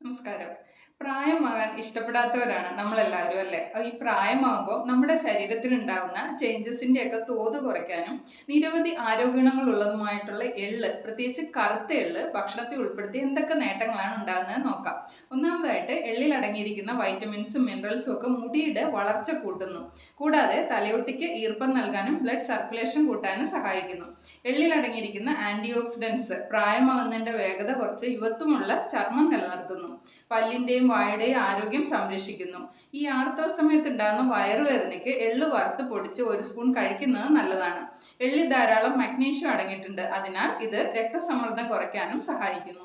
നമസ്കാരം. പ്രായമാകാൻ ഇഷ്ടപ്പെടാത്തവരാണ് നമ്മളെല്ലാവരും അല്ലേ? ഈ പ്രായമാകുമ്പോൾ നമ്മുടെ ശരീരത്തിലുണ്ടാവുന്ന ചേഞ്ചസിൻ്റെയൊക്കെ തോത് കുറയ്ക്കാനും നിരവധി ആരോഗ്യഗുണങ്ങളുള്ളതുമായിട്ടുള്ള എള്ള്, പ്രത്യേകിച്ച് കറുത്ത എള്ള് ഭക്ഷണത്തിൽ ഉൾപ്പെടുത്തി എന്തൊക്കെ നേട്ടങ്ങളാണ് ഉണ്ടാകുന്നതെന്ന് നോക്കാം. ഒന്നാമതായിട്ട് എള്ളിൽ അടങ്ങിയിരിക്കുന്ന വൈറ്റമിൻസും മിനറൽസും ഒക്കെ മുടിയുടെ വളർച്ച കൂട്ടുന്നു. കൂടാതെ തലയൊട്ടിക്ക് ഈർപ്പം നൽകാനും ബ്ലഡ് സർക്കുലേഷൻ കൂട്ടാനും സഹായിക്കുന്നു. എള്ളിൽ അടങ്ങിയിരിക്കുന്ന ആൻറ്റി ഓക്സിഡൻസ് പ്രായമാകുന്നതിൻ്റെ വേഗത കുറച്ച് യുവത്വമുള്ള ചർമ്മം നിലനിർത്തുന്നു. പല്ലിൻ്റെയും വായുടെയും ആരോഗ്യം സംരക്ഷിക്കുന്നു. ഈ ആർത്തവ സമയത്ത് ഉണ്ടാകുന്ന വയറുവേദനയ്ക്ക് എള്ള് വറുത്ത് പൊടിച്ച് 1 സ്പൂൺ കഴിക്കുന്നത് നല്ലതാണ്. എള്ളിൽ ധാരാളം മഗ്നീഷ്യം അടങ്ങിയിട്ടുണ്ട്. അതിനാൽ ഇത് രക്തസമ്മർദ്ദം കുറയ്ക്കാനും സഹായിക്കുന്നു.